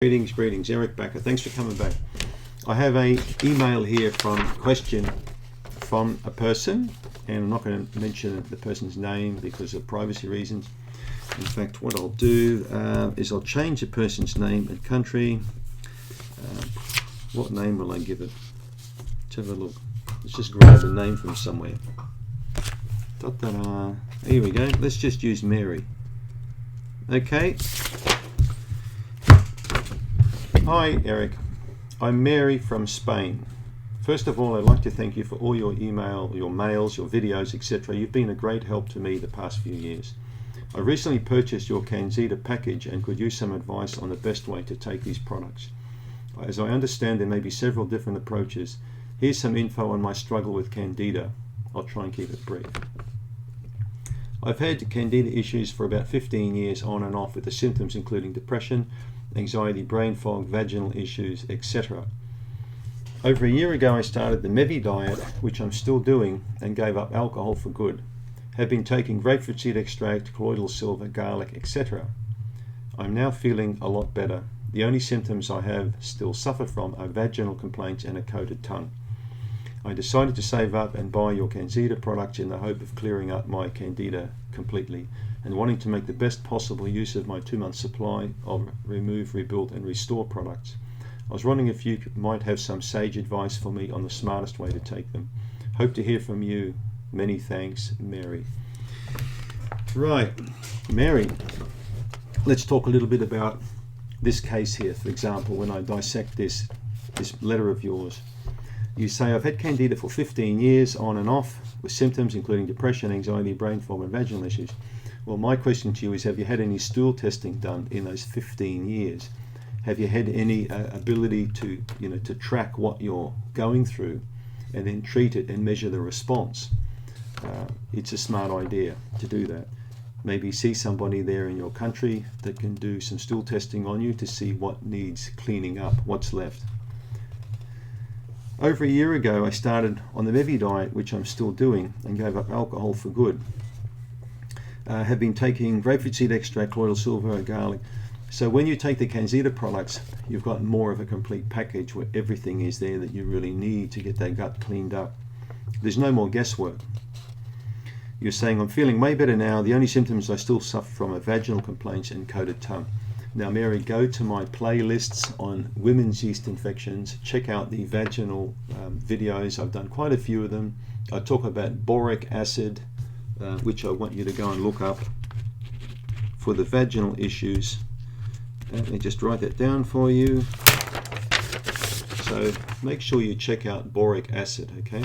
Greetings, Eric Backer. Thanks for coming back. I have a email here question from a person, and I'm not going to mention the person's name because of privacy reasons. In fact, what I'll do is I'll change the person's name and country. What name will I give it? Let's have a look. Let's just grab a name from somewhere. Here we go. Let's just use Mary. Okay. Hi Eric, I'm Mary from Spain. First of all, I'd like to thank you for all your email, your mails, your videos, etc. You've been a great help to me the past few years. I recently purchased your CanXida package and could use some advice on the best way to take these products. As I understand, there may be several different approaches. Here's some info on my struggle with candida. I'll try and keep it brief. I've had candida issues for about 15 years on and off, with the symptoms including depression, anxiety, brain fog, vaginal issues, etc. Over a year ago I started the Medi diet, which I'm still doing, and gave up alcohol for good. Have been taking grapefruit seed extract, colloidal silver, garlic, etc. I'm now feeling a lot better. The only symptoms I still suffer from are vaginal complaints and a coated tongue. I decided to save up and buy your CanXida products in the hope of clearing up my candida completely, and wanting to make the best possible use of my 2-month supply of remove, rebuild and restore products. I was wondering if you might have some sage advice for me on the smartest way to take them. Hope to hear from you. Many thanks, Mary. Right, Mary, let's talk a little bit about this case here. For example, when I dissect this letter of yours, you say, I've had candida for 15 years on and off with symptoms including depression, anxiety, brain fog and vaginal issues. Well, my question to you is, have you had any stool testing done in those 15 years? Have you had any ability to, to track what you're going through and then treat it and measure the response? It's a smart idea to do that. Maybe see somebody there in your country that can do some stool testing on you to see what needs cleaning up, what's left. Over a year ago, I started on the Medi diet, which I'm still doing, and gave up alcohol for good. Have been taking grapefruit seed extract, colloidal silver, garlic. So when you take the CanXida products, you've got more of a complete package where everything is there that you really need to get that gut cleaned up. There's no more guesswork. You're saying, I'm feeling way better now. The only symptoms I still suffer from are vaginal complaints and coated tongue. Now, Mary, go to my playlists on women's yeast infections. Check out the vaginal videos. I've done quite a few of them. I talk about boric acid, which I want you to go and look up for the vaginal issues. Let me just write that down for you. So make sure you check out boric acid, okay,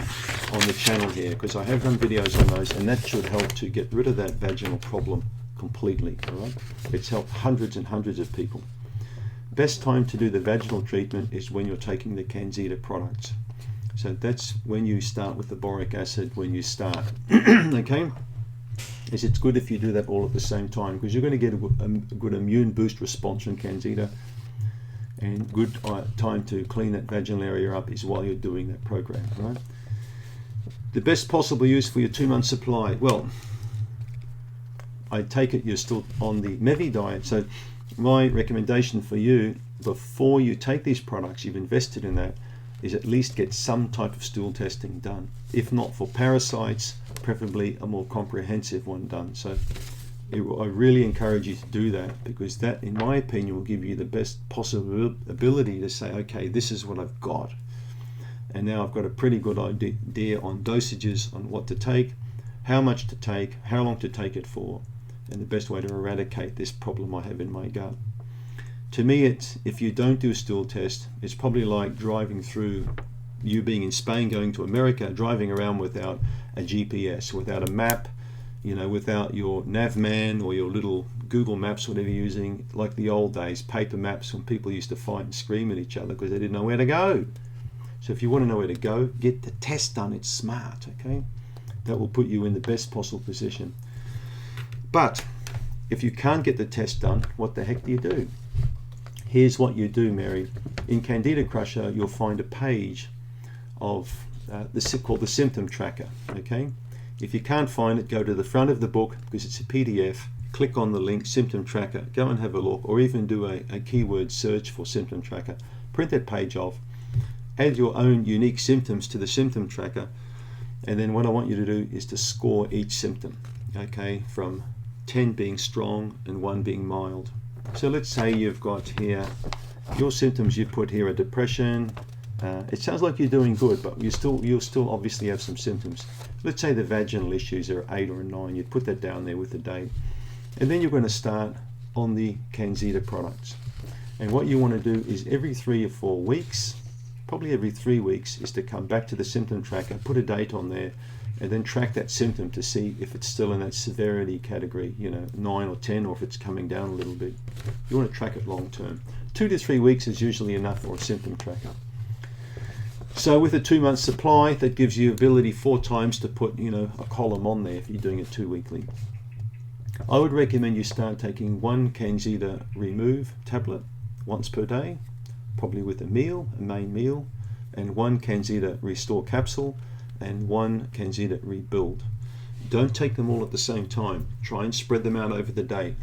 on the channel here, because I have done videos on those, and that should help to get rid of that vaginal problem completely. All right, it's helped hundreds and hundreds of people. Best time to do the vaginal treatment is when you're taking the CanXida products. So that's when you start with the boric acid, when you start. Okay, it's good if you do that all at the same time, because you're going to get a good immune boost response from CanXida, and good time to clean that vaginal area up is while you're doing that program. Right, the best possible use for your 2-month supply. Well, I take it you're still on the Medi diet, so my recommendation for you, before you take these products, you've invested in that, is at least get some type of stool testing done. If not for parasites, preferably a more comprehensive one done. So I really encourage you to do that, because that, in my opinion, will give you the best possible ability to say, okay, this is what I've got. And now I've got a pretty good idea on dosages, on what to take, how much to take, how long to take it for, and the best way to eradicate this problem I have in my gut. To me, if you don't do a stool test, it's probably like driving through, you being in Spain, going to America, driving around without a GPS, without a map, without your Navman or your little Google Maps, whatever you're using, like the old days, paper maps, when people used to fight and scream at each other because they didn't know where to go. So if you want to know where to go, get the test done. It's smart, okay? That will put you in the best possible position. But if you can't get the test done, what the heck do you do? Here's what you do, Mary. In Candida Crusher, you'll find a page of called the symptom tracker, okay? If you can't find it, go to the front of the book, because it's a PDF, click on the link symptom tracker, go and have a look, or even do a keyword search for symptom tracker. Print that page off, add your own unique symptoms to the symptom tracker, and then what I want you to do is to score each symptom, okay, from 10 being strong and 1 being mild. So let's say you've got here, your symptoms you put here are depression. It sounds like you're doing good, but you'll still obviously have some symptoms. Let's say the vaginal issues are 8 or a 9. You'd put that down there with the date. And then you're going to start on the CanXida products. And what you want to do is every 3 or 4 weeks, probably every 3 weeks, is to come back to the symptom tracker, put a date on there, and then track that symptom to see if it's still in that severity category, 9 or 10, or if it's coming down a little bit. You want to track it long term. 2 to 3 weeks is usually enough for a symptom tracker. So with a 2-month supply, that gives you ability 4 times to put, a column on there if you're doing it 2 weekly. I would recommend you start taking 1 CanXida Remove tablet once per day, probably with a main meal, and 1 CanXida Restore capsule, and 1 CanXida Rebuild. Don't take them all at the same time. Try and spread them out over the day.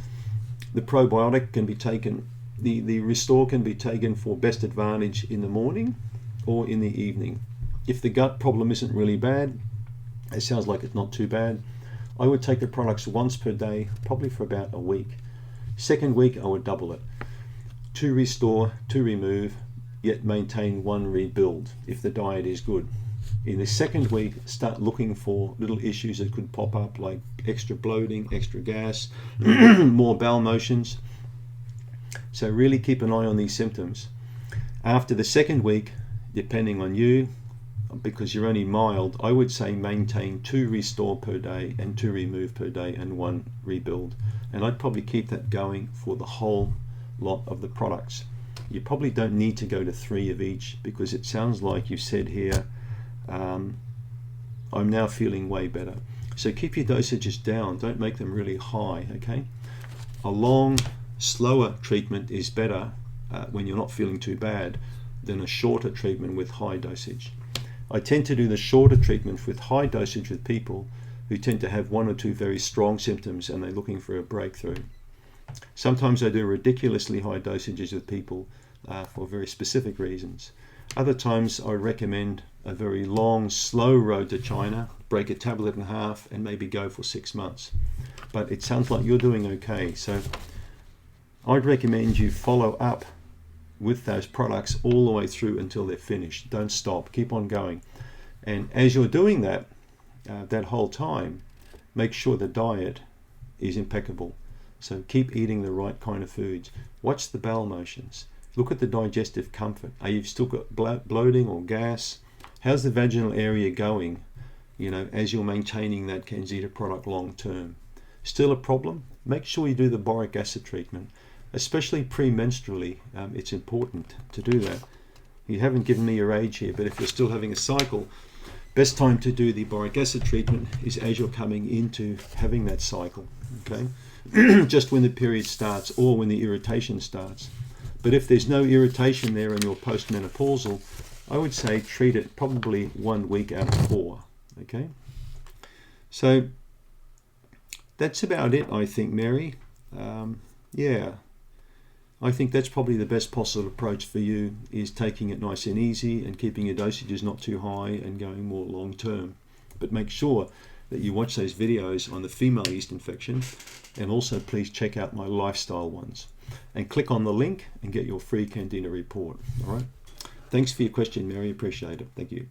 The probiotic can be taken, the Restore can be taken for best advantage in the morning or in the evening. If the gut problem isn't really bad, it sounds like it's not too bad, I would take the products once per day, probably for about a week. Second week, I would double it. 2 Restore, 2 Remove, yet maintain 1 Rebuild if the diet is good. In the second week, start looking for little issues that could pop up, like extra bloating, extra gas, more bowel motions. So really keep an eye on these symptoms. After the second week, depending on you, because you're only mild, I would say maintain 2 Restore per day and 2 Remove per day and 1 Rebuild. And I'd probably keep that going for the whole lot of the products. You probably don't need to go to 3 of each, because it sounds like you said here, I'm now feeling way better. So keep your dosages down, don't make them really high, okay? A long, slower treatment is better when you're not feeling too bad than a shorter treatment with high dosage. I tend to do the shorter treatment with high dosage with people who tend to have 1 or 2 very strong symptoms and they're looking for a breakthrough. Sometimes I do ridiculously high dosages with people for very specific reasons. Other times I recommend a very long, slow road to China, break a tablet in half and maybe go for 6 months. But it sounds like you're doing okay. So I'd recommend you follow up with those products all the way through until they're finished. Don't stop, keep on going. And as you're doing that, that whole time, make sure the diet is impeccable. So keep eating the right kind of foods. Watch the bowel motions. Look at the digestive comfort. Are you still got bloating or gas? How's the vaginal area going, as you're maintaining that CanXida product long term? Still a problem? Make sure you do the boric acid treatment. Especially premenstrually, it's important to do that. You haven't given me your age here, but if you're still having a cycle, best time to do the boric acid treatment is as you're coming into having that cycle, okay? Just when the period starts or when the irritation starts. But if there's no irritation there and you're postmenopausal, I would say treat it probably 1 week out of 4, okay? So that's about it, I think, Mary. Yeah. I think that's probably the best possible approach for you, is taking it nice and easy and keeping your dosages not too high and going more long term. But make sure that you watch those videos on the female yeast infection, and also please check out my lifestyle ones. And click on the link and get your free CanXida report. All right. Thanks for your question, Mary. Appreciate it. Thank you.